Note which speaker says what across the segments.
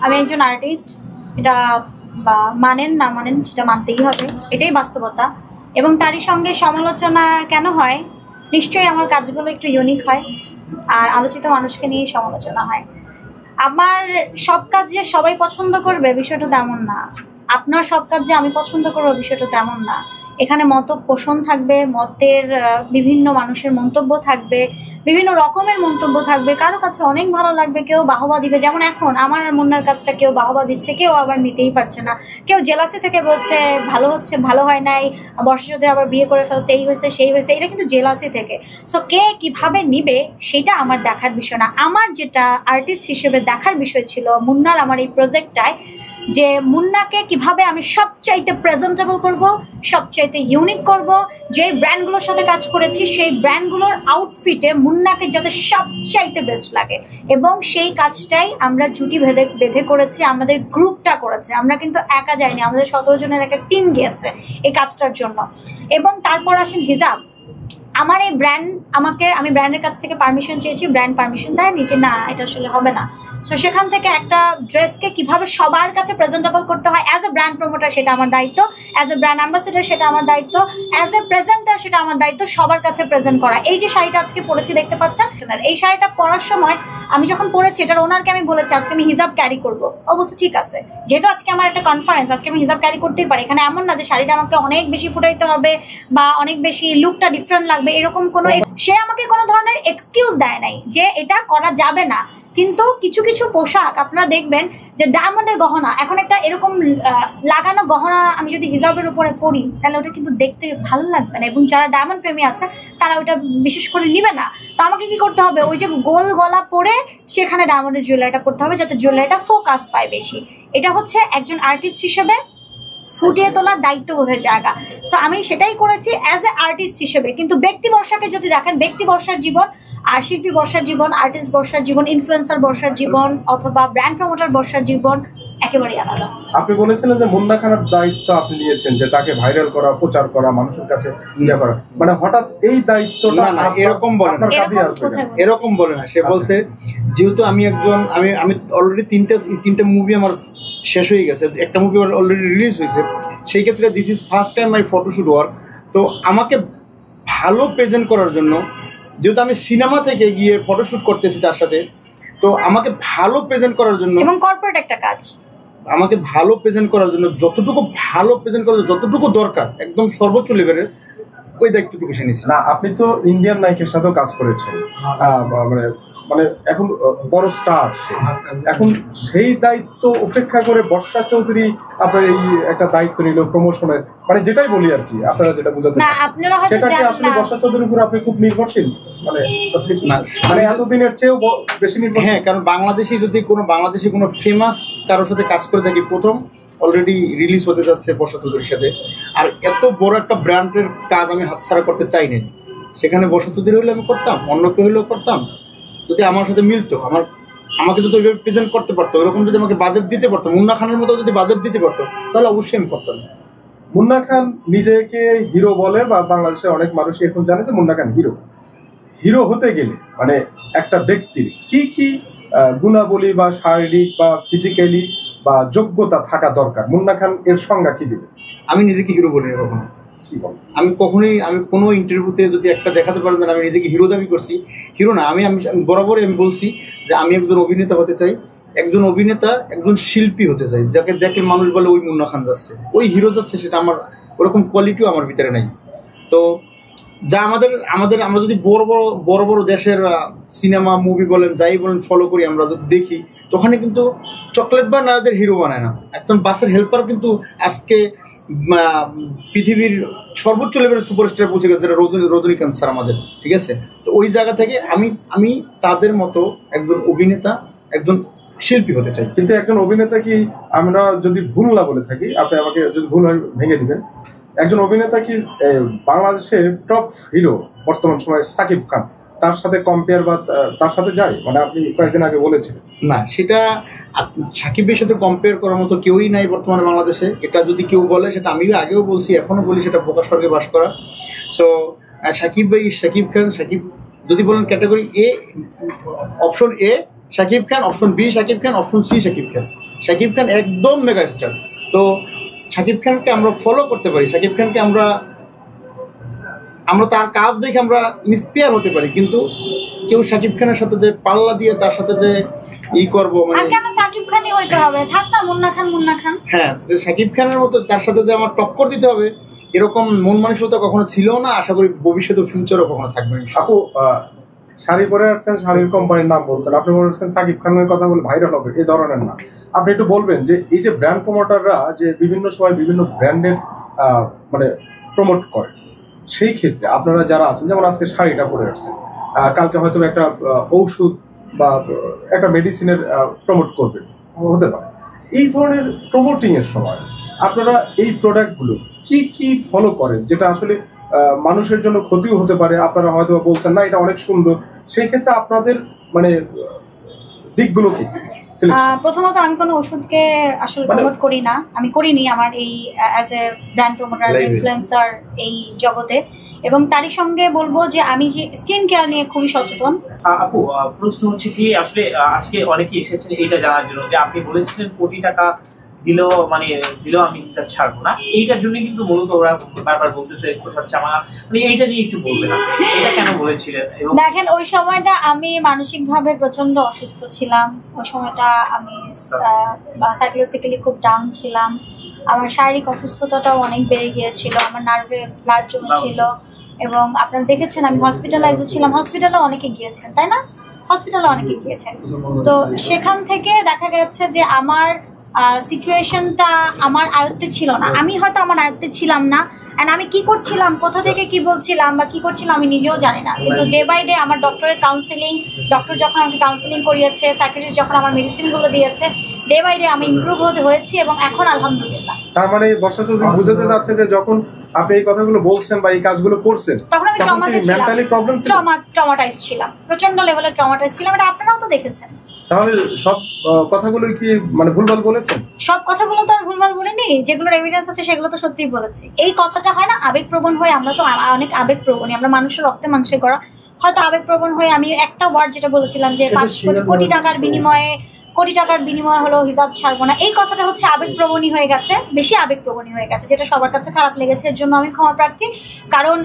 Speaker 1: আমি একজন আর্টিস্ট, এটা মানেন না মানেন সেটা মানতেই হবে, এটাই বাস্তবতা। এবং তারই সঙ্গে সমালোচনা কেন হয়? নিশ্চয়ই আমার কাজগুলো একটু ইউনিক হয়, আর আলোচিত মানুষকে নিয়েই সমালোচনা হয়। আমার সব কাজ যে সবাই পছন্দ করবে বিষয়টা তেমন না, আপনার সব কাজ যে আমি পছন্দ করবো বিষয়টা তেমন না। এখানে মত পোষণ থাকবে, মতের বিভিন্ন মানুষের মন্তব্য থাকবে, বিভিন্ন রকমের মন্তব্য থাকবে। কারো কাছে অনেক ভালো লাগবে, কেউ বাহবা দিবে, যেমন এখন আমার আর মুন্নার কাজটা কেউ বাহবা দিচ্ছে, কেউ আবার নিতেই পারছে না, কেউ জেলাসি থেকে বলছে ভালো হচ্ছে, ভালো হয় নাই, বর্ষা চৌধুরী আবার বিয়ে করে ফেলছে, এই হয়েছে সেই হয়েছে, এটা কিন্তু জেলাসি থেকে। সো কে কিভাবে নিবে সেটা আমার দেখার বিষয় না। আমার যেটা আর্টিস্ট হিসেবে দেখার বিষয় ছিল মুন্নার আমার এই প্রজেক্টটায়, যে মুন্নাকে কিভাবে আমি সবচাইতে প্রেজেন্টেবল করব, সবচাইতে ইউনিক করব, যে ব্র্যান্ডগুলোর সাথে কাজ করেছি সেই ব্র্যান্ডগুলোর আউটফিটে মুন্নাকে যাতে সবচাইতে বেস্ট লাগে, এবং সেই কাজটাই আমরা জুটি বেঁধে করেছি, আমাদের গ্রুপটা করেছে। আমরা কিন্তু একা যাইনি, আমাদের 17 জনের একটা টিম গিয়েছে এই কাজটার জন্য। এবং তারপর আসেন হিজাব। আমার এই ব্র্যান্ড আমি ব্র্যান্ডের কাছ থেকে পারমিশন চেয়েছি, ব্র্যান্ড পারমিশন দেয় নিচে না এটা আসলে হবে না। সো সেখান থেকে একটা ড্রেসকে কিভাবে সবার কাছে প্রেজেন্টেবল করতে হয়, অ্যাজ এ ব্র্যান্ড প্রমোটার সেটা আমার দায়িত্ব, অ্যাজ এ ব্র্যান্ড অ্যাম্বাসেডার সেটা আমার দায়িত্ব, অ্যাজ এ প্রেজেন্টার সেটা আমার দায়িত্ব, সবার কাছে প্রেজেন্ট করা। এই যে শাড়িটা আজকে পরেছি দেখতে পাচ্ছেন, এই শাড়িটা পরার সময় আমি যখন পরেছি এটার ওনারকে আমি বলেছি আজকে আমি হিজাব ক্যারি করবো। অবশ্য ঠিক আছে, যেহেতু আজকে আমার একটা কনফারেন্স, আজকে আমি হিজাব ক্যারি করতেই পারি। এখানে এমন না যে শাড়িটা আমাকে অনেক বেশি ফুটাইতে হবে বা অনেক বেশি লুকটা ডিফারেন্ট লাগবে, এরকম কোনো, সে আমাকে কোনো ধরনের এক্সকিউজ দেয় নাই যে এটা করা যাবে না। কিন্তু কিছু কিছু পোশাক আপনারা দেখবেন যে ডায়মন্ডের গহনা, এখন একটা এরকম লাগানো গহনা আমি যদি হিজাবের উপরে পরি তাহলে ওটা কিন্তু দেখতে ভালো লাগবে না, এবং যারা ডায়মন্ড প্রেমী আছে তারা ওইটা বিশেষ করে নিবে না। তো আমাকে কি করতে হবে, ওই যে গোল গলা পরে সেখানে ডায়মন্ডের জুয়েলারিটা পরতে হবে যাতে জুয়েলারিটা ফোকাস পায় বেশি। এটা হচ্ছে একজন আর্টিস্ট হিসেবে ফুটিয়ে তোলার দায়িত্ববোধের জায়গা। সো আমি সেটাই করেছি অ্যাজ এ আর্টিস্ট হিসেবে। কিন্তু ব্যক্তি বর্ষাকে যদি দেখেন, ব্যক্তি বর্ষার জীবন আর শিল্পী বর্ষার জীবন, আর্টিস্ট বর্ষার জীবন, ইনফ্লুয়েন্সার বর্ষার জীবন অথবা ব্র্যান্ড প্রমোটার বর্ষার জীবন একেবারেই আলাদা।
Speaker 2: আপনি বলেছিলেন যে মুন্না খানের দায়িত্ব আপনি নিয়েছেন, যে তাকে ভাইরাল করা, প্রচার করা, মানুষের কাছে ইয়ে করা, মানে হঠাৎ এই দায়িত্বটা
Speaker 3: এরকম বলে না, এরকম বলে না। সে বলছে যেহেতু আমি অলরেডি তিনটে মুভি আমার শেষ হয়ে গেছে, একটা মুভি অলরেডি রিলিজ হয়েছে, সেই ক্ষেত্রে this is first time my photoshoot work. তো আমাকে ভালো প্রেজেন্ট করার জন্য, যেহেতু আমি সিনেমা থেকে গিয়ে ফটোশুট করতেছি তার সাথে, তো আমাকে ভালো প্রেজেন্ট করার জন্য,
Speaker 1: এবং কর্পোরেট একটা কাজ,
Speaker 3: আমাকে ভালো প্রেজেন্ট করার জন্য যতটুকু ভালো প্রেজেন্ট করার যতটুকু দরকার একদম সর্বোচ্চ লেভেলের, ওই দায়িত্বটুকু সে নিচ্ছে।
Speaker 2: না, আপনি তো ইন্ডিয়ান নায়কের সাথেও কাজ করেছেন, মানে এখন বড় স্টার, এখন সেই দায়িত্ব উপেক্ষা করে বর্ষা চৌধুরী আপনার এই একটা দায়িত্ব নিল প্রমোশনের, মানে যেটাই বলি আর কি, আপনারা যেটা বুঝাতে সেটা কি আসলে বর্ষা চৌধুরীর উপর আপনি খুব নির্ভরশীল, মানে এতদিনের চেয়েও বেশি নির্ভরশীল?
Speaker 3: হ্যাঁ, কারণ বাংলাদেশি কোনো ফেমাস কারোর সাথে কাজ করে থাকি, প্রথম অলরেডি রিলিজ হতে যাচ্ছে বর্ষা চৌধুরীর সাথে, আর এত বড় একটা ব্র্যান্ডের কাজ আমি হাতছাড়া করতে চাই না। সেখানে বর্ষা চৌধুরী হলে আমি করতাম, অন্য কেউ হলেও করতাম, যদি আমার সাথে মিলতো, আমাকে যদি ওইভাবে প্রেজেন্ট করতে পারতো, ওইরকম যদি আমাকে বাজেট দিতে পারতো, মুন্না খানের মতো যদি বাজেট দিতে পারতো, তাহলে অবশ্যই আমি করতাম।
Speaker 2: মুন্না খান নিজেকে হিরো বলে, বা বাংলাদেশের অনেক মানুষই এখন জানে যে মুন্না খান হিরো হতে গেলে মানে একটা ব্যক্তির কি কি গুণাবলী বা শারীরিক বা ফিজিক্যালি বা যোগ্যতা থাকা দরকার, মুন্না খান এর সংজ্ঞা কি দিবে?
Speaker 3: আমি নিজেকে হিরো বলি কখনো, আমি কোনো ইন্টারভিউতে যদি একটা দেখাতে পারেন যে আমি নিজেকে হিরো দাবি করছি, হিরো না। আমি বরাবরই আমি বলছি যে আমি একজন অভিনেতা হতে চাই, একজন শিল্পী হতে চাই, যাকে দেখলে মানুষ বলে ওই মুন্না খান যাচ্ছে, ওই হিরো যাচ্ছে, সেটা আমার ওরকম কোয়ালিটিও আমার ভিতরে নাই। তো যা আমরা যদি বড় বড় দেশের সিনেমা মুভি বলেন, যাই বলেন, ফলো করি, আমরা যদি দেখি, তো ওখানে কিন্তু চকলেট বা নায়কদের হিরো বানায় না, একজন বাসের হেল্পার কিন্তু আজকে পৃথিবীর সর্বোচ্চ লেভেলের সুপারস্টার পৌঁছে গেছে, যেটা রজনীকান্ত স্যার আমাদের, ঠিক আছে। তো ওই জায়গা থেকে আমি তাদের মতো একজন অভিনেতা, একজন শিল্পী হতে চাই।
Speaker 2: কিন্তু একজন অভিনেতা কি, আমরা যদি ভুল না বলে থাকি, আপনি আমাকে যদি ভুল হয় ভেঙে দিবেন, একজন অভিনেতা কি বাংলাদেশের টপ হিরো বর্তমান সময়ের সাকিব খান, তার সাথে কম্পেয়ার বা তার সাথে যায়? মানে আপনি কয়েকদিন আগে বলেছিলেন
Speaker 3: না, সেটা সাকিবের সাথে কম্পেয়ার করার মতো কেউই নাই বর্তমানে বাংলাদেশে। এটা যদি কেউ বলে, সেটা আমি আগেও বলছি, এখনো বলি, সেটা বোকা স্বর্গে বাস করা। সো সাকিব খান যদি বলেন category A, option A Shakib Khan, option B Shakib Khan, option C Shakib Khan. Shakib Khan একদম মেগা স্টার। তো শাকিব খানকে আমরা ফলো করতে পারি, শাকিব খানকে আমরা তার কাজ দেখে আমরা ইন্সপায়ার হতে পারি, কিন্তু কেউ শাকিব খানের সাথে যে পাল্লা দিয়ে তার সাথে যে করবো মানে
Speaker 1: আর কেন সাকিব খানই হইতে হবে, থাক না মুন্না খান।
Speaker 3: হ্যাঁ, শাকিব খানের মতো তার সাথে যে আমার টক্কর দিতে হবে এরকম মন মানসিকতা কখনো ছিল না, আশা করি ভবিষ্যতে ফিউচারও কখনো থাকবে না।
Speaker 2: আপু শাড়ি পরে আসছেন, শাড়ির কোম্পানির নাম বলছেন, আপনি বলছেন সাকিব খানের কথা বলে ভাইরাল হবে, এই ধরনের না। আপনি একটু বলবেন যে এই যে ব্র্যান্ড প্রমোটাররা যে বিভিন্ন সময় বিভিন্ন ব্র্যান্ডের মানে প্রমোট করে, সেই ক্ষেত্রে আপনারা যারা আছেন, যেমন আজকে শাড়িটা পরে আসছেন, কালকে হয়তো একটা ঔষধ বা একটা মেডিসিনের প্রমোট করবেন, হতে পারে। এই ধরনের প্রমোটিং এর সময় আপনারা এই প্রোডাক্টগুলো কি কি ফলো করেন, যেটা আসলে মানুষের জন্য ক্ষতিও হতে পারে? আপনারা হয়তো বলছেন না এটা অনেক সুন্দর, সেই ক্ষেত্রে আপনাদের মানে দিকগুলো কি?
Speaker 1: প্রথমত আমি কোনো ওষুধকে আসলে প্রমোট করি না, আমি করিনি আমার এই as a brand promoter, as influencer এই জগতে। এবং তারই সঙ্গে বলবো যে আমি যে স্কিন কেয়ার নিয়ে খুবই সচেতন।
Speaker 4: আপু প্রশ্ন হচ্ছে কি, আসলে আজকে অনেকেই এসেছেন এটা জানার জন্য যে আপনি বলেছিলেন কোটি টাকা দিলেও আমি হিসাব ছাড়বো না, এইটার জন্য কিন্তু মূলত ওরা বারবার বলতেছে কোথাও আমার, মানে এইটা নিয়ে একটু বলবেন আপনি, এটা কেন বলেছিলেন?
Speaker 1: দেখেন, ওই সময়টা আমি মানসিকভাবে প্রচন্ড অসুস্থ ছিলাম, ওই সময়টা আমি সাইকোলজিক্যালি খুব ডাউন ছিলাম, আমার শারীরিক অসুস্থতাটাও অনেক বেড়ে গিয়েছিল, আমার নার্ভে ব্লাড জমেছিল, এবং আপনারা দেখেছেন আমি হসপিটালাইজও ছিলাম, হসপিটালে অনেকে গিয়েছেন তাই না, হসপিটালে অনেকে গিয়েছেন। তো সেখান থেকে দেখা গেছে যে আমার সিচুয়েশনটা আমার আয়ত্তে ছিল না, আমি হয়তো আমার আয়ত্তে ছিলাম না, অ্যান্ড আমি কি করছিলাম, কোথা থেকে কি বলছিলাম বা কি করছিলাম আমি নিজেও জানি না। কিন্তু ডে বাই ডে আমার ডক্টরের কাউন্সিলিং, ডক্টর যখন আমাকে কাউন্সিলিং করিয়েছে, সাইকিয়াট্রিস্ট যখন আমার মেডিসিনগুলো দিয়েছে, ডে বাই ডে আমি ইমপ্রুভ হয়েছি, এবং এখন আলহামদুলিল্লাহ।
Speaker 2: তার মানে বর্ষা চৌধুরী বুঝাতে যাচ্ছে যে যখন আপনি এই কথাগুলো বলছেন বা এই কাজগুলো করছেন,
Speaker 1: তখন আমি ট্রমাটাইজ ছিলাম, প্রচন্ড লেভেলের ট্রমাটাইজ ছিলাম, এটা আপনারাও তো দেখেছেন।
Speaker 2: তাহলে সব কথাগুলো কি মানে ভুলভাল বলেছেন?
Speaker 1: সব কথাগুলো তো আর ভুলভাল বলিনি, যেগুলোর এভিডেন্স আছে সেগুলো তো সত্যিই বলেছি। এই কথাটা হয় না আবেগপ্রবণ হয়ে, আমরা তো অনেক আবেগপ্রবণী, আমরা মানুষের রক্তে মাংসে গড়া, হয়তো আবেগপ্রবণ হয়ে আমি একটা ওয়ার্ড যেটা বলেছিলাম যে 5 কোটি টাকার বিনিময়ে হলো হিসাব ছাড়বো না, এই কথাটা হচ্ছে আবেগপ্রবণী হয়ে গেছে, বেশি আবেগপ্রবণী হয়ে গেছে, যেটা সবার কাছে খারাপ লেগেছে, এর জন্য আমি ক্ষমা প্রার্থী। কারণ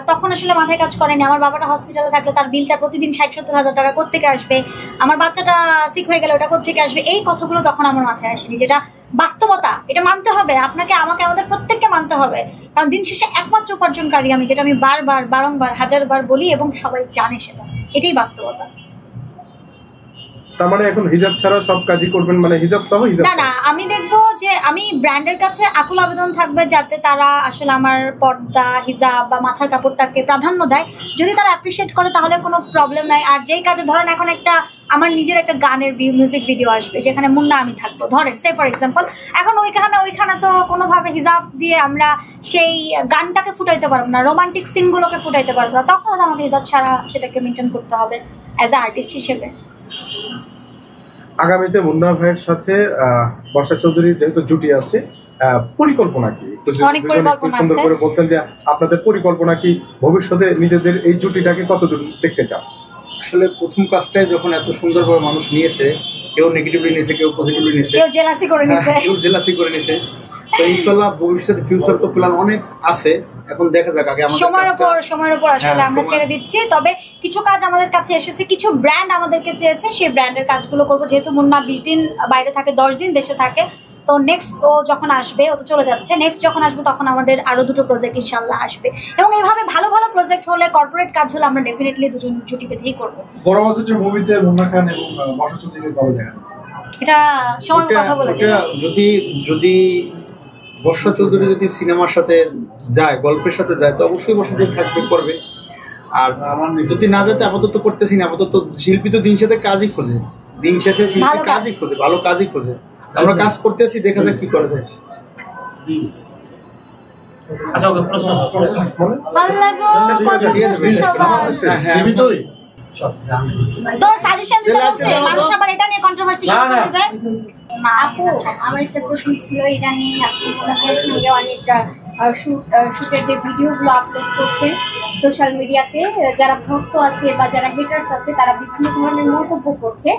Speaker 1: তখন আসলে মাথায় কাজ করেনি, আমার বাবাটা হসপিটালে থাকলে তার বিলটা প্রতিদিন 60-70 হাজার টাকা কোত্থেকে আসবে, আমার বাচ্চাটা সিক হয়ে গেলে ওটা কোত্থেকে আসবে, এই কথাগুলো তখন আমার মাথায় আসেনি, যেটা বাস্তবতা, এটা মানতে হবে আপনাকে, আমাকে, আমাদের প্রত্যেককে মানতে হবে। কারণ দিন শেষে একমাত্র উপার্জনকারী আমি, যেটা আমি বারংবার হাজারবার বলি এবং সবাই জানে সেটা, এটাই বাস্তবতা।
Speaker 2: তার মানে এখন হিজাব ছাড়া সব কাজই করবেন, মানে হিজাব সহ হিজাব?
Speaker 1: না, আমি দেখবো যে আমি ব্র্যান্ডের কাছে আকুল আবেদন থাকবে যাতে তারা আসলে আমার পর্দা, হিজাব বা মাথার কাপড়টাকে প্রাধান্য দেয়। যদি তারা অ্যাপ্রিসিয়েট করে তাহলে কোনো প্রবলেম নাই। আর যেই কাজে ধরেন এখন একটা আমার নিজের একটা গানের মিউজিক ভিডিও আসবে যেখানে মুন্না আমি থাকবো, ধরেন সে ফর এক্সাম্পল, এখন ওইখানে তো কোনোভাবে হিজাব দিয়ে আমরা সেই গানটাকে ফুটাইতে পারবো না, রোমান্টিক সিনগুলোকে ফুটাইতে পারবো না, তখন তো আমাকে হিজাব ছাড়া সেটাকে মেনটেন করতে হবে অ্যাজ এ আর্টিস্ট হিসেবে।
Speaker 2: আগামীতে মুন্না ভাইয়ের সাথে বর্ষা চৌধুরীর যেহেতু জুটি আছে, পরিকল্পনা কি? সুন্দর করে বলতেন যে আপনাদের পরিকল্পনা কি, ভবিষ্যতে নিজেদের এই জুটিটাকে কতদূর দেখতে চান?
Speaker 3: আসলে প্রথম কাজটাই যখন এত সুন্দরভাবে মানুষ নিয়েছে, কেউ নেগেটিভলি নিয়েছে, কেউ পজিটিভলি নিয়েছে,
Speaker 1: কেউ জেলাসি করে নিয়েছে,
Speaker 3: তো ইনশাআল্লাহ ভবিষ্যতে ফিউচার তো প্ল্যান অনেক আছে, এখন দেখা যাক। আগে আমাদের
Speaker 1: সময়ের উপর আসলে আমরা ছেড়ে দিচ্ছি, তবে কিছু কাজ আমাদের কাছে এসেছে, কিছু ব্র্যান্ড আমাদেরকে চেয়েছে, সেই ব্র্যান্ডের কাজগুলো করবো। যেহেতু মুন্না 20 দিন বাইরে থাকে, 10 দিন দেশে থাকে, তো নেক্সট ও যখন আসবে, ও তো চলে যাচ্ছে, নেক্সট যখন আসবে তখন আমাদের আরো 2টো প্রজেক্ট ইনশাল্লাহ আসবে, এবং এইভাবে ভালো ভালো প্রজেক্ট হলে, কর্পোরেট কাজ হলে আমরা ডেফিনেটলি দুজন জুটি বেঁধেই করবো।
Speaker 5: বড় বাজেটের মুভিতে মুন্না খান এবং বর্ষা চৌধুরীকে কবে দেখা যাচ্ছে?
Speaker 1: এটা সময় কথা বলে,
Speaker 3: যদি বর্ষা চৌধুরী যদি সিনেমার সাথে যায়, গল্পের সাথে যায়, তো অবশ্যই বর্ষা চৌধুরী থাকবে, করবে। আর যদি না যেতে, আপাতত করতেছি না, আপাতত শিল্পী তো দিন শেষে কাজই খোঁজে, দিন শেষে শিল্পী কাজই খোঁজে, ভালো কাজই খোঁজে। আমরা কাজ করতেছি, দেখা যাক কি করা যায়।
Speaker 1: তোর সাজেশন দিতে বলছে, মানুষ আবার এটা নিয়ে কন্ট্রোভার্সি শুরু করবে।
Speaker 6: আপু, আমার একটা প্রশ্ন ছিল, এটা নিয়ে আপনি ওনাদের সঙ্গে অনেক শুটের যে ভিডিওগুলো আপলোড করছেন সোশ্যাল মিডিয়াতে, যারা ভক্ত আছে বা যারা হেটার্স আছে তারা বিভিন্ন ধরনের মন্তব্য করছে,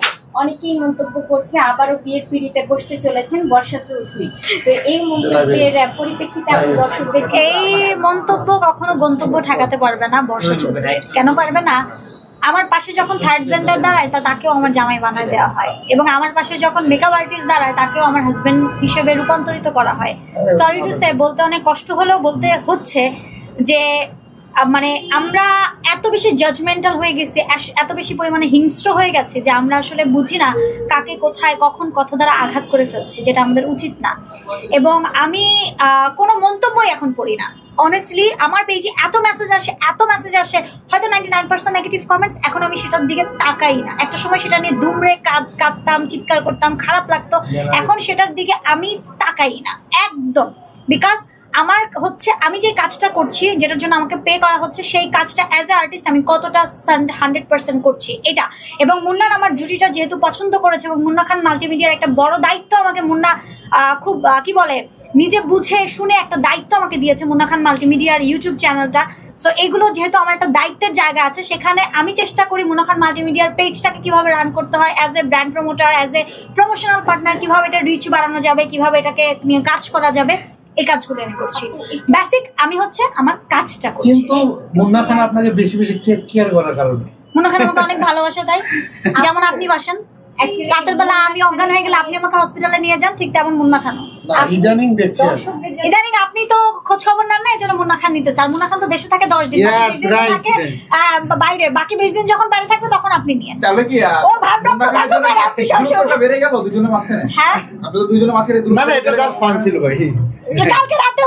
Speaker 6: অনেকেই মন্তব্য করছে আবারও বিয়ের পিঁড়িতে বসতে চলেছেন বর্ষা চৌধুরী। তো এই মন্তব্যের পরিপ্রেক্ষিতে আপনি দর্শকদের
Speaker 1: এই মন্তব্য কখনো গন্তব্য ঠেকাতে পারবে না বর্ষা চৌধুরী। কেন পারবে না? আমার পাশে যখন থার্ড জেন্ডার দাঁড়ায় তাকেও আমার জামাই বানায় দেওয়া হয়, এবং আমার পাশে যখন মেকআপ আর্টিস্ট দাঁড়ায় তাকেও আমার হাজবেন্ড হিসেবে রূপান্তরিত করা হয়। সরি টু সে, বলতে অনেক কষ্ট হলেও বলতে হচ্ছে যে মানে আমরা এত বেশি জাজমেন্টাল হয়ে গেছি, এত বেশি পরিমাণে হিংস্র হয়ে গেছে যে আমরা আসলে বুঝি না কাকে কোথায় কখন কথা দ্বারা আঘাত করে ফেলছি, যেটা আমাদের উচিত না। এবং আমি কোনো মন্তব্যই এখন পড়ি না অনেস্টলি। আমার পেজে এত মেসেজ আসে, হয়তো 99% নেগেটিভ কমেন্টস, এখন আমি সেটার দিকে তাকাই না। একটা সময় সেটা নিয়ে দুমড়ে কাঁদতাম, চিৎকার করতাম, খারাপ লাগতো, এখন সেটার দিকে আমি তাকাই না একদম। বিকজ আমার হচ্ছে আমি যে কাজটা করছি, যেটার জন্য আমাকে পে করা হচ্ছে, সেই কাজটা অ্যাজ এ আর্টিস্ট আমি কতটা 100% করছি এটা। এবং মুন্নার আমার জুটিটা যেহেতু পছন্দ করেছে, এবং মুন্না খান মাল্টিমিডিয়ার একটা বড় দায়িত্ব আমাকে মুন্না খুব কি বলে নিজে বুঝে শুনে একটা দায়িত্ব আমাকে দিয়েছে মুন্না খান মাল্টিমিডিয়ার ইউটিউব চ্যানেলটা। সো এগুলো যেহেতু আমার একটা দায়িত্বের জায়গা আছে, সেখানে আমি চেষ্টা করি মুন্না খান মাল্টিমিডিয়ার পেজটাকে কিভাবে রান করতে হয়, as a brand promoter, as a promotional partner, কিভাবে এটা রিচ বাড়ানো যাবে, কিভাবে এটাকে নিয়ে কাজ করা যাবে, এই কাজগুলো আমি করছি। বেসিক আমি হচ্ছে আমার কাজটা করছি।
Speaker 5: কিন্তু মুন্না খান আপনাকে বেশি বেশি কেয়ার করার কারণে
Speaker 1: মুন্না খান আমাকে অনেক ভালোবাসে, তাই যেমন আপনি বাসেন, রাতের বেলা আমি অজ্ঞান হয়ে গেলে আপনি আমাকে হসপিটালে নিয়ে যান, ঠিক তেমন মুন্না খানও।
Speaker 5: ইদানিং দেখছি
Speaker 1: ইদানিং আপনি তো খোঁজ খবর নেন না, এই জন্য মুন্না খান নিতে। আর মুন্না খান তো দেশে থাকে 10 দিন, থাকে বাইরে, বাকি 20 দিন যখন বাইরে থাকবে তখন আপনি নিয়ে।
Speaker 7: তাহলে কি
Speaker 1: ও ভাবপ্রাপ্ত থাকবে বাইরে, আপনি সবসময়
Speaker 7: বেড়ে গেল দুজনের মাঝখানে।
Speaker 1: হ্যাঁ,
Speaker 7: আপনাদের দুজনের মাঝখানে
Speaker 3: না না, এটা জাস্ট ফান ছিল ভাই।
Speaker 1: যে কালকে রাতে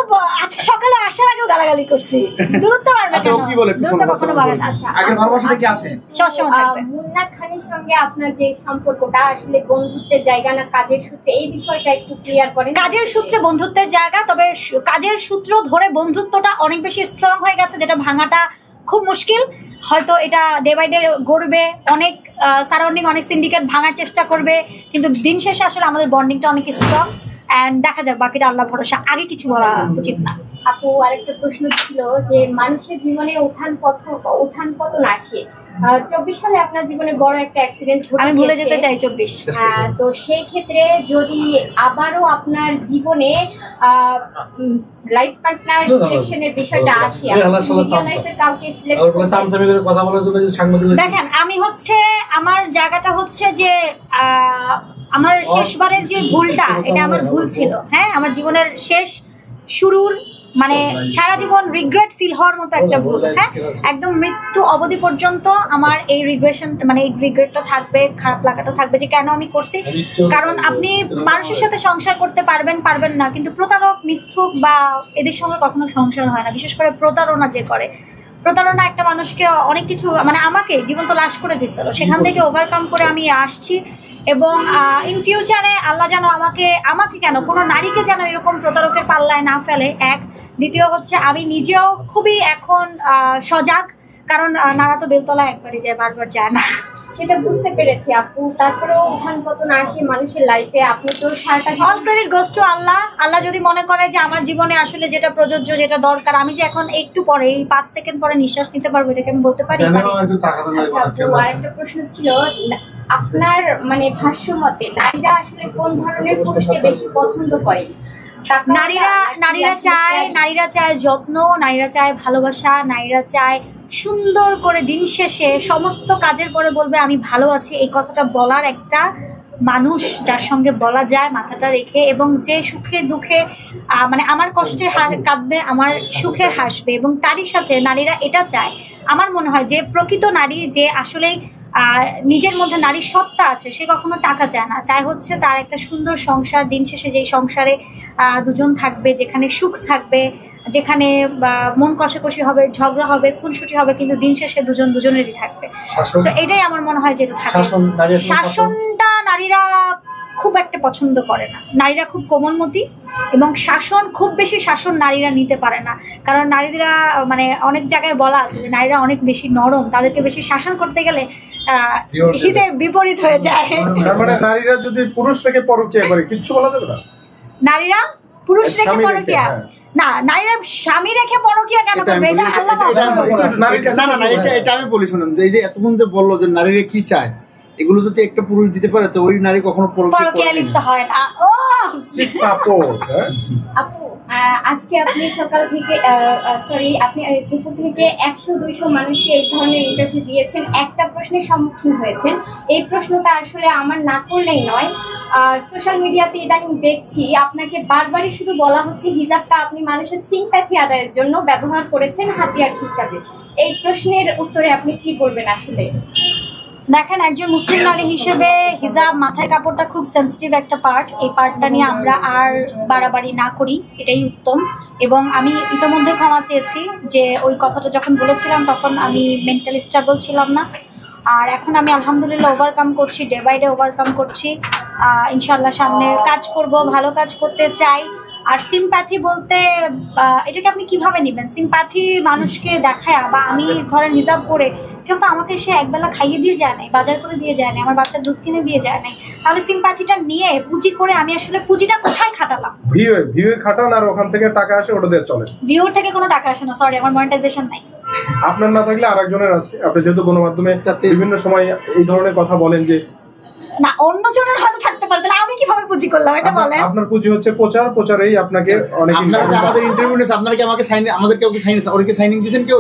Speaker 1: আজকে সকালে আসার আগেও গালাগালি করছি, দূরত্ব বাড়বে
Speaker 3: আচ্ছা,
Speaker 1: কেন?
Speaker 3: ও কি বলে?
Speaker 1: দূরত্ব কখনো বাড়ে না।
Speaker 7: আগের ভালোবাসাটা কি আছে?
Speaker 1: সবসময় থাকবে।
Speaker 6: মুন্না খানের সঙ্গে আপনার যে সম্পর্কটা আসলে বন্ধুত্বের জায়গা না কাজের সূত্রে, এই বিষয়টা একটু ক্লিয়ার করেন।
Speaker 1: কাজের সূত্রে বন্ধুত্বের জায়গা, তবে কাজের সূত্র ধরে বন্ধুত্বটা অনেক বেশি স্ট্রং হয়ে গেছে, যেটা ভাঙাটা খুব মুশকিল। হয়তো এটা ডে বাই ডে গড়বে, অনেক সারাউন্ডিং, অনেক সিন্ডিকেট ভাঙার চেষ্টা করবে, কিন্তু দিন শেষে আসলে আমাদের বন্ডিংটা অনেক স্ট্রং। অ্যান্ড দেখা যাক, বাকিটা আল্লাহ ভরসা, আগে কিছু বলা উচিত না।
Speaker 6: আপু, আরেকটা প্রশ্ন ছিল যে মানুষের জীবনে উত্থান পতন আসে। 24 সালে আপনার জীবনে বড় একটা অ্যাক্সিডেন্ট ঘটে,
Speaker 1: আমি ভুলে যেতে চাই 24।
Speaker 6: তো সেই ক্ষেত্রে যদি আবারও আপনার জীবনে লাইফ পার্টনার সিলেকশনের বিষয়টা আসে, লাইফের কাউকে সিলেক্ট
Speaker 5: কথা বলার জন্য সাংবাদিক
Speaker 1: দেখেন, আমি হচ্ছে আমার জায়গাটা হচ্ছে যে আমার শেষবারের যে ভুলটা, এটা আমার ভুল ছিল। হ্যাঁ, আমার জীবনের শেষ শুরুর মানে সারা জীবন রিগ্রেট ফিল হওয়ার মতো একটা ভুল। হ্যাঁ, একদম মৃত্যু অবধি পর্যন্ত আমার এই রিগ্রেটটা থাকবে, খারাপ লাগাটা থাকবে যে কেন আমি করছি। কারণ আপনি মানুষের সাথে সংসার করতে পারবেন না, কিন্তু প্রতারক, মিথ্যুক বা এদের সঙ্গে কখনো সংসার হয় না। বিশেষ করে প্রতারণা যে করে, প্রতারণা একটা মানুষকে অনেক কিছু, মানে আমাকে জীবন্ত লাশ করে দিচ্ছিল, সেখান থেকে ওভারকাম করে আমি আসছি। এবং ইন ফিউচারে আল্লাহ যেন আমাকে কেন কোনো নারীকে যেন এরকম প্রতারকের পাল্লায় না ফেলে, এক। দ্বিতীয় হচ্ছে আমি নিজেও খুবই এখন সজাগ, কারণ নারা তো বেলতলা একবারই যায়, বারবার যায় না।
Speaker 6: সেটা বুঝতে পেরেছি আপু। তারপরেও উত্থান পতন আসে মানুষের লাইফে, আপনি তো সারাটা
Speaker 1: অল ক্রেডিট গোস টু আল্লাহ। আল্লাহ যদি মনে করে যে আমার জীবনে আসলে যেটা প্রযোজ্য, যেটা দরকার, আমি যে এখন একটু পরে, এই 5 সেকেন্ড পরে নিঃশ্বাস নিতে পারবো, এটাকে আমি বলতে পারি।
Speaker 6: আচ্ছা আপু, আরেকটা প্রশ্ন ছিল, আপনার মানে ভাষ্য মতে নারীরা আসলে কোন ধরনের পুরুষকে বেশি পছন্দ করে?
Speaker 1: নারীরা চায় যত্ন, নারীরা চায় ভালোবাসা, নারীরা চায় সুন্দর করে দিন শেষে সমস্ত কাজের পরে বলবে আমি ভালো আছি, এই কথাটা বলার একটা মানুষ যার সঙ্গে বলা যায় মাথাটা রেখে, এবং যে সুখে দুঃখে মানে আমার কষ্টে কাঁদবে, আমার সুখে হাসবে, এবং তারই সাথে নারীরা এটা চায়। আমার মনে হয় যে প্রকৃত নারী, যে আসলে নিজের মধ্যে নারীর সত্তা আছে, সে কখনো টাকা চায় না, চায় হচ্ছে তার একটা সুন্দর সংসার। দিন শেষে যেই সংসারে দুজন থাকবে, যেখানে সুখ থাকবে, যেখানে মন কষাকষি হবে, ঝগড়া হবে, খুনসুটি হবে, কিন্তু দিন শেষে দুজনেরই থাকবে। তো এটাই আমার মনে হয় যেটা থাকে। শাসনটা নারীরা খুব একটা পছন্দ করে না, নারীরা খুব কোমলমতি, এবং খুব বেশি শাসন নারীরা নিতে পারে না। কারণ নারীরা মানে অনেক জায়গায় বলা আছে যে নারীরা অনেক বেশি নরম, তাদেরকে বেশি শাসন করতে গেলে হিতে বিপরীত হয়ে যায়।
Speaker 2: মানে নারীরা যদি পুরুষ রেখে পরকীয়া করে কিচ্ছু বলা যাবে না।
Speaker 1: নারীরা পুরুষ রেখে পরকীয়া না, নারীরা স্বামী রেখে পরকীয়া কেন করবে? এটা আল্লাহ
Speaker 3: না, এটা আমি বলি শুনুন, এই যে এতক্ষণ যে বললো যে নারীরা কি চায়, এগুলো যদি একটা পুরুষ দিতে পারে তো ওই নারী কখনো
Speaker 1: পরকীয়া লিপ্ত হয় না। ও
Speaker 2: সাপোর্ট।
Speaker 6: আপু আজকে আপনি সকাল থেকে আপনি দুপুর থেকে 100-200 মানুষকে এই ধরনের ইন্টারভিউ দিয়েছেন, একটা প্রশ্নের সম্মুখীন হয়েছেন। এই প্রশ্নটা আসলে আমার না করলেই নয়, সোশ্যাল মিডিয়াতে ইদানিং দেখছি আপনাকে বারবারই শুধু বলা হচ্ছে হিজাবটা আপনি মানুষের সিম্প্যাথি আদায়ের জন্য ব্যবহার করেছেন হাতিয়ার হিসাবে। এই প্রশ্নের উত্তরে আপনি কি বলবেন আসলে?
Speaker 1: দেখেন, একজন মুসলিম নারী হিসেবে হিজাব, মাথায় কাপড়টা খুব সেন্সিটিভ একটা পার্ট। এই পার্টটা নিয়ে আমরা আর বাড়াবাড়ি না করি, এটাই উত্তম। এবং আমি ইতোমধ্যে ক্ষমা চেয়েছি যে ওই কথাটা যখন বলেছিলাম তখন আমি মেন্টালি স্টেবল ছিলাম না। আর এখন আমি আলহামদুলিল্লাহ ওভারকাম করছি, ডে বাই ডে ওভারকাম করছি। ইনশাল্লাহ সামনে কাজ করব, ভালো কাজ করতে চাই। আর সিম্প্যাথি বলতে এটাকে আপনি কিভাবে নেবেন? সিম্প্যাথি মানুষকে দেখায়, বা আমি ধরেন হিজাব করে কেউ তো আমাকে সে একবেলা খাইয়ে দিয়ে যায় নাই, বাজার করে দিয়ে যায় নাই, আমার বাচ্চার দুধ কিনে দিয়ে যায় নাই, তাহলে সিম্প্যাথিটা নিয়ে পুঁজি করে আমি আসলে পুঁজিটা কোথায় খাটালাম?
Speaker 2: ভিউ খাটান আর ওখান থেকে টাকা আসে, ওটা দিয়ে চলে।
Speaker 1: ভিউর থেকে কোনো টাকা আসে না, সরি, আমার মনিটাইজেশন নাই।
Speaker 2: আপনার না থাকলে আরেকজনের আছে। আপনি যেহেতু গণমাধ্যমে বিভিন্ন সময় এই ধরনের কথা বলেন যে
Speaker 1: না, অন্যজনের হয়তো থাকতে পারে, তাহলে আমি কিভাবে পুঁজি করলাম এটা বলেন?
Speaker 2: আপনার পুঁজি হচ্ছে প্রচারেই আপনাকে অনেক।
Speaker 3: আপনারা যে আমাদের ইন্টারভিউ নিয়েছে, আপনারা কি আমাকে সাইন, আমাদের কেউ কি সাইন, ওরকে সাইনিং দিয়েছেন কেউ?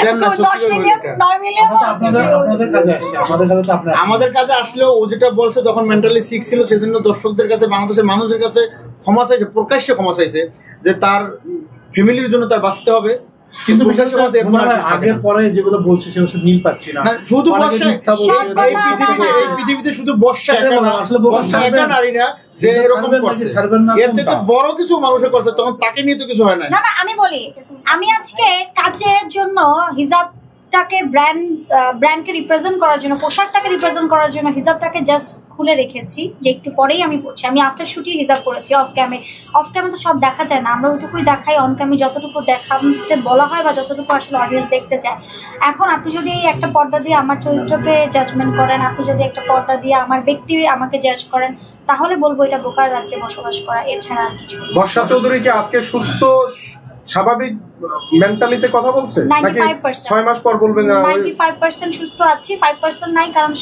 Speaker 3: দেন না,
Speaker 1: 10 মিলিয়ন 9 মিলিয়ন
Speaker 5: আপনাদের কাজে আসছে, আমাদের কাছে তো আপনি
Speaker 3: আমাদের কাছে আসলেও ও যেটা বলছে তখন মেন্টালি সিক ছিল, সেজন্য দর্শকদের কাছে, বাংলাদেশের মানুষের কাছে ক্ষমা চাইছে, প্রকাশ্যে ক্ষমা চাইছে যে তার ফ্যামিলির জন্য তার বাঁচতে হবে। কিন্তু
Speaker 5: আগে পরে যেগুলো বলছে সেগুলো মিল পাচ্ছি না।
Speaker 3: শুধু এই পৃথিবীতে শুধু বর্ষা একা না, আসলে বর্ষা একা নারী না যে এরকম করছে, এর থেকে বড় কিছু মানুষে করছে, তখন তাকে নিয়ে তো কিছু হয় না।
Speaker 1: না না, আমি বলি, আমি আজকে কাজের জন্য হিজাবটাকে ব্র্যান্ডকে রিপ্রেজেন্ট করার জন্য, পোশাকটাকে রিপ্রেজেন্ট করার জন্য হিজাবটাকে জাস্ট খুলে রেখেছি যে একটু পরেই আমি পড়ছি। আমি আফটার শুটিং হিজাব পড়েছি, অফ ক্যামে তো সব দেখা যায় না, আমরা ওইটুকুই দেখাই। অন ক্যামে যতটুকু দেখাতে বলা হয় বা যতটুকু আসলে অডিয়েন্স দেখতে চায়। এখন আপনি যদি একটা পর্দা দিয়ে আমার চরিত্রকে জাজমেন্ট করেন, আপনি যদি একটা পর্দা দিয়ে আমার ব্যক্তি আমাকে জাজ করেন, তাহলে বলবো এটা বোকার রাজ্যে বসবাস করা, এর ছাড়া আর কিছু।
Speaker 2: বর্ষা চৌধুরী কি আজকে সুস্থ স্বাভাবিক মেন্টালিতে কথা বলছে নাকি 6 মাস পর বলবেন?
Speaker 1: 95% সুস্থ আছি, 5% নাই, কারণ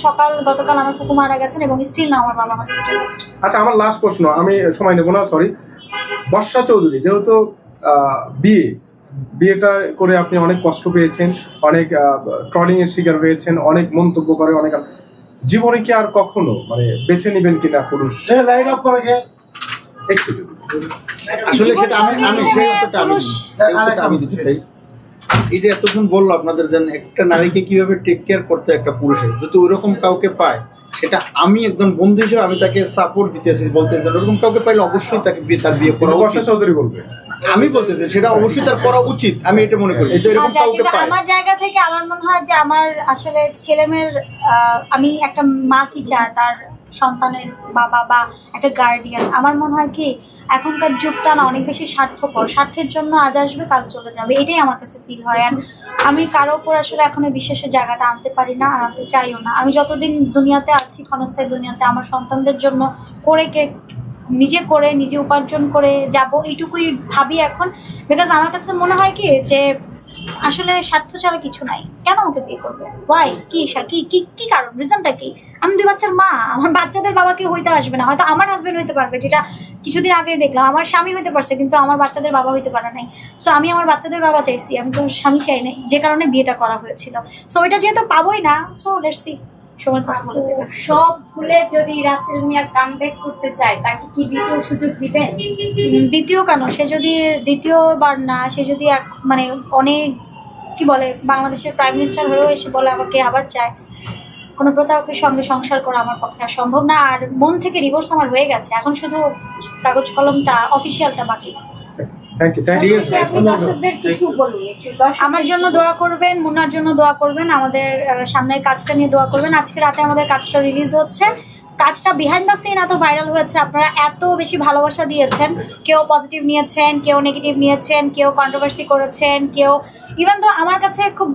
Speaker 1: গতকাল আমার ফুফু মারা গেছেন এবং স্টিল না আমার বাবা হসপিটালে।
Speaker 2: আচ্ছা, আমার লাস্ট প্রশ্ন, আমি সময় নেব না, সরি। বর্ষা চৌধুরী যেহেতু বিয়েটা করে আপনি অনেক কষ্ট পেয়েছেন, অনেক ট্রলিং এর শিকার হয়েছেন, অনেক মন্তব্য করে, অনেক, জীবনে কি আর কখনো মানে বেছে নিবেন কিনা পুরুষ?
Speaker 5: লাইন আপ করে
Speaker 2: একটু
Speaker 3: আসলে সেটা আমি দিতে চাই। এই যে এতক্ষণ বললো আপনাদের যেন একটা নারীকে কিভাবে টেক কেয়ার করতে একটা পুরুষের, যদি ওইরকম কাউকে পায়, সেটা আমি একজন বন্ধু হিসেবে আমি তাকে সাপোর্ট দিতেছি, বলতে চাই ওরকম কাউকে পাইলে অবশ্যই তাকে তার বিয়ে করা উচিত।
Speaker 2: বর্ষা চৌধুরী বলবে,
Speaker 3: আমি বলতে চাই সেটা অবশ্যই তার করা উচিত, আমি এটা মনে করি। এরকম কাউকে পায়,
Speaker 1: আমার জায়গা থেকে আমার মনে হয় যে আমার আসলে ছেলেমেয়ের, আমি একটা মা কি চায় তার সন্তানের বাবা বা একটা গার্ডিয়ান, আমার মনে হয় কি এখনকার যুগটা না অনেক বেশি স্বার্থপর, স্বার্থের জন্য আজ আসবে কাল চলে যাবে, এটাই আমার কাছে ফিল হয়। আর আমি কারো উপর আসলে এখনো বিশ্বাসের জায়গাটা আনতে পারি না, আর আনতে চাইও না। আমি যতদিন দুনিয়াতে আছি, ক্ষণস্থায়ী দুনিয়াতে, আমার সন্তানদের জন্য নিজে উপার্জন করে যাব, এইটুকুই ভাবি এখন। বিকজ আমার কাছে মনে হয় কি যে আসলে স্বার্থ ছাড়া কিছু নাই। কেন আমাকে বিয়ে করবে? ওয়াই? কি কারণ? রিজনটা কি? আমি 2 বাচ্চার মা, আমার বাচ্চাদের বাবা কেউ হইতে আসবে না, হয়তো আমার হাজবেন্ড হইতে পারবে, যেটা কিছুদিন আগে দেখলাম, আমার স্বামী হইতে পারছে কিন্তু আমার বাচ্চাদের বাবা হইতে পারে নাই। সো আমি আমার বাচ্চাদের বাবা চাইছি, আমি তো স্বামী চাই নাই, যে কারণে বিয়েটা করা হয়েছিল। সো এটা যেহেতু পাবোই না, সো লেটস সি, সময় কথা বলে দেবে।
Speaker 6: সব ভুলে যদি রাসেল মিয়া কামব্যাক করতে চায়, তাকে কি দ্বিতীয় সুযোগ দিবেন?
Speaker 1: দ্বিতীয় কেন? সে যদি দ্বিতীয়বার না, সে যদি মানে অনেক কি বলে, বাংলাদেশের প্রাইম মিনিস্টার হয়েও এসে বলে আমাকে আবার চায়, কোনো প্রতারকের সঙ্গে সংসার করা আমার পক্ষে আর সম্ভব না। আর মন থেকে ডিভোর্স আমার হয়ে গেছে, এখন শুধু কাগজ কলমটা, অফিসিয়ালটা বাকি। আমার জন্য দোয়া করবেন, মুন্নার জন্য দোয়া করবেন, আমাদের সামনের কাজটা নিয়ে দোয়া করবেন। আজকে রাতে আমাদের কাজটা রিলিজ হচ্ছে, কাজটা বিহাইন্ড দ্য সিন এত ভাইরাল হয়েছে, আপনারা এত বেশি ভালোবাসা দিয়েছেন, কেউ পজিটিভ নিয়েছেন, কেউ নেগেটিভ নিয়েছেন, কেউ কন্ট্রোভার্সি করেছেন, কেউ ইভেন তো আমার কাছে খুব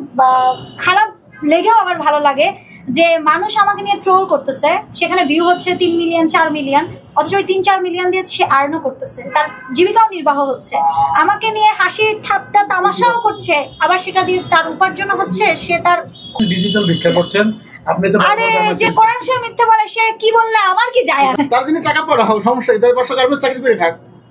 Speaker 1: খারাপ লেগেও আবার ভালো লাগে যে মানুষ আমাকে নিয়ে ট্রোল করতেছে, সেখানে ভিউ হচ্ছে 3 মিলিয়ন 4 মিলিয়ন, অথচ ওই 3-4 মিলিয়ন দিয়ে সে আর্নও করতেছে, তার জীবিকাও নির্বাহ হচ্ছে, আমাকে নিয়ে হাসি ঠাট্টা তামাশাও করছে, আবার সেটা দিয়ে তার উপার্জন হচ্ছে, সে তার
Speaker 5: ডিজিটাল ভিক্ষা করছেন। আপনি তো
Speaker 1: আরে যে কোরআন শরীফ মিথ্যা বলে সে কি বললে আমার কি যায় আসে?
Speaker 3: তার জন্য টাকা পাঠাও, সমস্যা কি? তার 500 গার্মেন্টস চাকরি করে খাক।